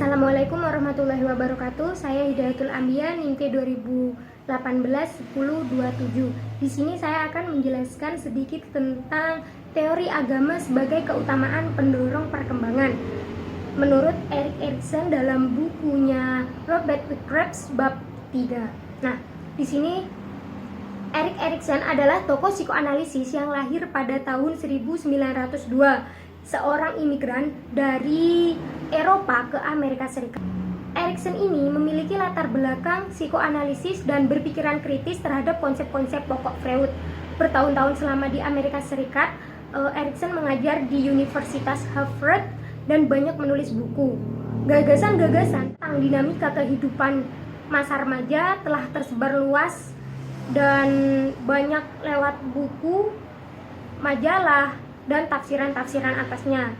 Assalamualaikum warahmatullahi wabarakatuh. Saya Hidayatul Ambia, NIMT 2018-1027. Di sini saya akan menjelaskan sedikit tentang teori agama sebagai keutamaan pendorong perkembangan. Menurut Erik Erikson dalam bukunya Robert with Krebs bab 3. Nah, di sini Erik Erikson adalah tokoh psikoanalisis yang lahir pada tahun 1902. Seorang imigran dari Eropa ke Amerika Serikat. Erikson ini memiliki latar belakang psikoanalisis dan berpikiran kritis terhadap konsep-konsep pokok Freud. Bertahun-tahun selama di Amerika Serikat, Erikson mengajar di Universitas Harvard dan banyak menulis buku. Gagasan-gagasan tentang dinamika kehidupan masa remaja telah tersebar luas dan banyak lewat buku, majalah, dan tafsiran-tafsiran atasnya.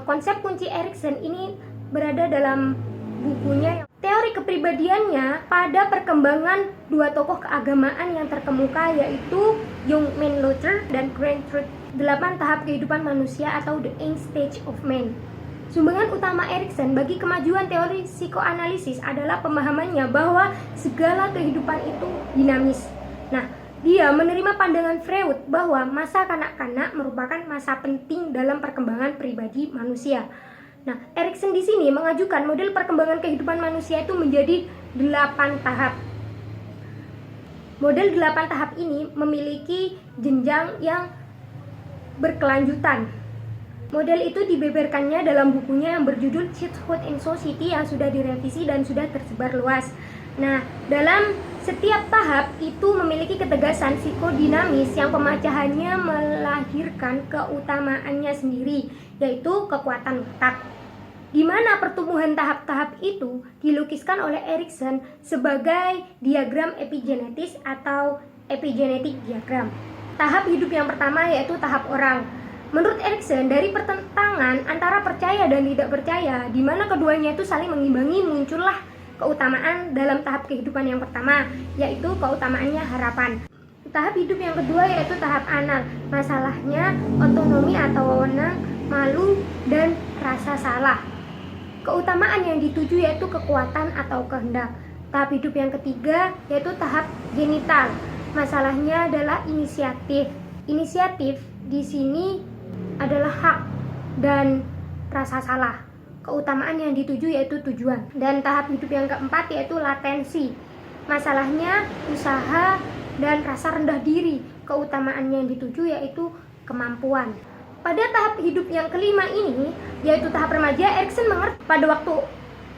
Konsep kunci Erikson ini berada dalam bukunya. Teori kepribadiannya pada perkembangan dua tokoh keagamaan yang terkemuka, yaitu Young Man Luther dan Grant Truth. 8 tahap kehidupan manusia atau The 8 Stage of Man. Sumbangan utama Erikson bagi kemajuan teori psikoanalisis adalah pemahamannya bahwa segala kehidupan itu dinamis. Nah, dia menerima pandangan Freud bahwa masa kanak-kanak merupakan masa penting dalam perkembangan pribadi manusia. Nah, Erikson di sini mengajukan model perkembangan kehidupan manusia itu menjadi 8 tahap. Model 8 tahap ini memiliki jenjang yang berkelanjutan. Model itu dibeberkannya dalam bukunya yang berjudul Childhood in Society yang sudah direvisi dan sudah tersebar luas. Nah, dalam setiap tahap itu memiliki ketegasan psikodinamis yang pemecahannya melahirkan keutamaannya sendiri, yaitu kekuatan otak. Di mana pertumbuhan tahap-tahap itu dilukiskan oleh Erikson sebagai diagram epigenetis atau epigenetic diagram. Tahap hidup yang pertama yaitu tahap orang. Menurut Erikson, dari pertentangan antara percaya dan tidak percaya, di mana keduanya itu saling mengimbangi, muncullah keutamaan dalam tahap kehidupan yang pertama, yaitu keutamaannya harapan. Tahap hidup yang kedua yaitu tahap anal. Masalahnya otonomi atau wewenang, malu, dan rasa salah. Keutamaan yang dituju yaitu kekuatan atau kehendak. Tahap hidup yang ketiga yaitu tahap genital. Masalahnya adalah inisiatif. Inisiatif di sini adalah hak dan rasa salah. Keutamaan yang dituju yaitu tujuan. Dan tahap hidup yang keempat yaitu latensi. Masalahnya usaha dan rasa rendah diri. Keutamaan yang dituju yaitu kemampuan. Pada tahap hidup yang kelima ini, yaitu tahap remaja, Erikson mengerti pada waktu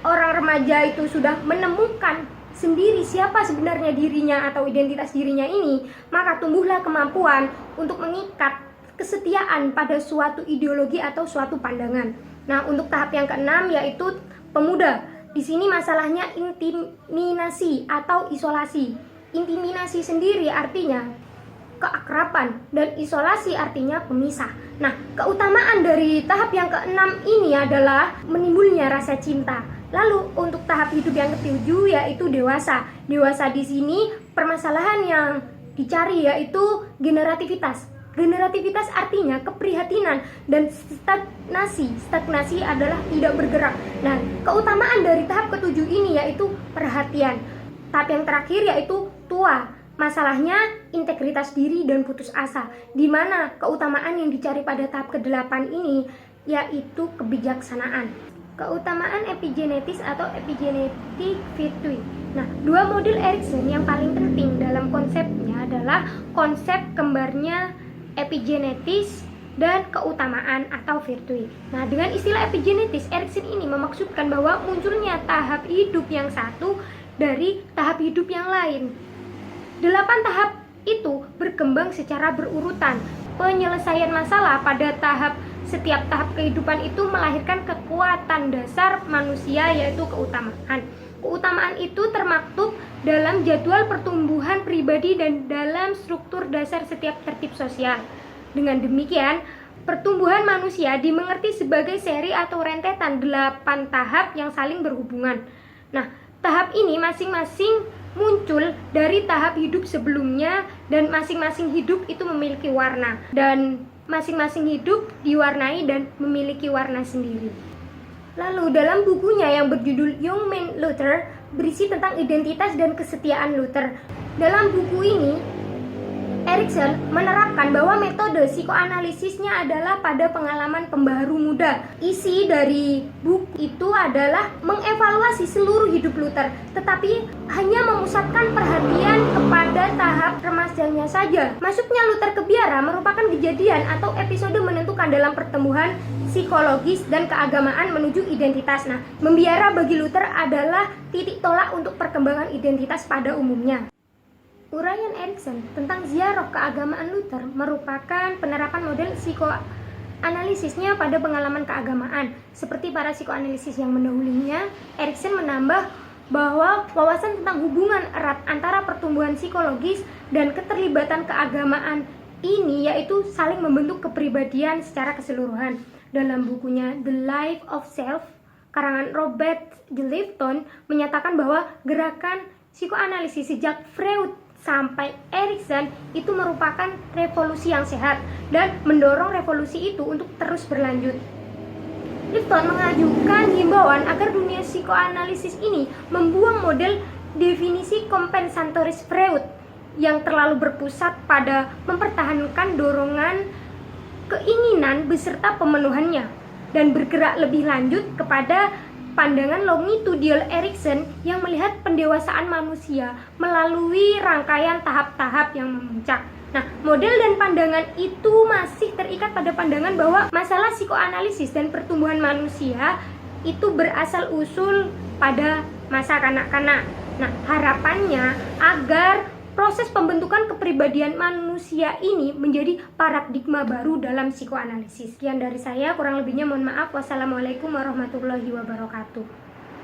orang remaja itu sudah menemukan sendiri siapa sebenarnya dirinya atau identitas dirinya ini, maka tumbuhlah kemampuan untuk mengikat kesetiaan pada suatu ideologi atau suatu pandangan. Nah, untuk tahap yang keenam yaitu pemuda. Di sini masalahnya intimidasi atau isolasi. Intimidasi sendiri artinya keakraban dan isolasi artinya pemisah. Nah, keutamaan dari tahap yang keenam ini adalah menimbulnya rasa cinta. Lalu untuk tahap hidup yang ketujuh yaitu dewasa. Dewasa di sini permasalahan yang dicari yaitu generativitas. Generativitas artinya keprihatinan dan stagnasi. Stagnasi adalah tidak bergerak. Nah, keutamaan dari tahap ketujuh ini yaitu perhatian. Tahap yang terakhir yaitu tua. Masalahnya integritas diri dan putus asa. Di mana keutamaan yang dicari pada tahap ke-8 ini yaitu kebijaksanaan. Keutamaan epigenetis atau epigenetic virtue. Nah, dua model Erikson yang paling penting dalam konsepnya adalah konsep kembarnya epigenetis dan keutamaan atau virtue. Nah, dengan istilah epigenetis, Erikson ini memaksudkan bahwa munculnya tahap hidup yang satu dari tahap hidup yang lain. 8 tahap itu berkembang secara berurutan. Penyelesaian masalah pada setiap tahap kehidupan itu melahirkan kekuatan dasar manusia yaitu keutamaan. Keutamaan itu termaktub dalam jadwal pertumbuhan pribadi dan dalam struktur dasar setiap tertib sosial. Dengan demikian, pertumbuhan manusia dimengerti sebagai seri atau rentetan 8 tahap yang saling berhubungan. Nah, tahap ini masing-masing muncul dari tahap hidup sebelumnya dan masing-masing hidup itu memiliki warna dan masing-masing hidup diwarnai dan memiliki warna sendiri. Lalu dalam bukunya yang berjudul Young Man Luther berisi tentang identitas dan kesetiaan Luther. Dalam buku ini, Erikson menerapkan bahwa metode psikoanalisisnya adalah pada pengalaman pembaharu muda. Isi dari buku itu adalah mengevaluasi seluruh hidup Luther, tetapi hanya memusatkan perhatian kepada tahap remajanya saja. Masuknya Luther ke biara merupakan kejadian atau episode menentukan dalam pertumbuhan psikologis dan keagamaan menuju identitas. Nah, membiara bagi Luther adalah titik tolak untuk perkembangan identitas pada umumnya. Uraian Erikson tentang ziarah keagamaan Luther merupakan penerapan model psikoanalisisnya pada pengalaman keagamaan. Seperti para psikoanalisis yang mendahulunya, Erikson menambah bahwa wawasan tentang hubungan erat antara pertumbuhan psikologis dan keterlibatan keagamaan ini yaitu saling membentuk kepribadian secara keseluruhan. Dalam bukunya The Life of Self, karangan Robert G. Lifton menyatakan bahwa gerakan psikoanalisis sejak Freud sampai Erikson itu merupakan revolusi yang sehat dan mendorong revolusi itu untuk terus berlanjut. Lifton mengajukan himbauan agar dunia psikoanalisis ini membuang model definisi kompensatoris Freud yang terlalu berpusat pada mempertahankan dorongan keinginan beserta pemenuhannya dan bergerak lebih lanjut kepada pandangan longitudinal Erikson yang melihat pendewasaan manusia melalui rangkaian tahap-tahap yang memuncak. Nah, model dan pandangan itu masih terikat pada pandangan bahwa masalah psikoanalisis dan pertumbuhan manusia itu berasal usul pada masa kanak-kanak. Nah, harapannya agar proses pembentukan kepribadian manusia ini menjadi paradigma baru dalam psikoanalisis. Sekian dari saya, kurang lebihnya mohon maaf. Wassalamualaikum warahmatullahi wabarakatuh.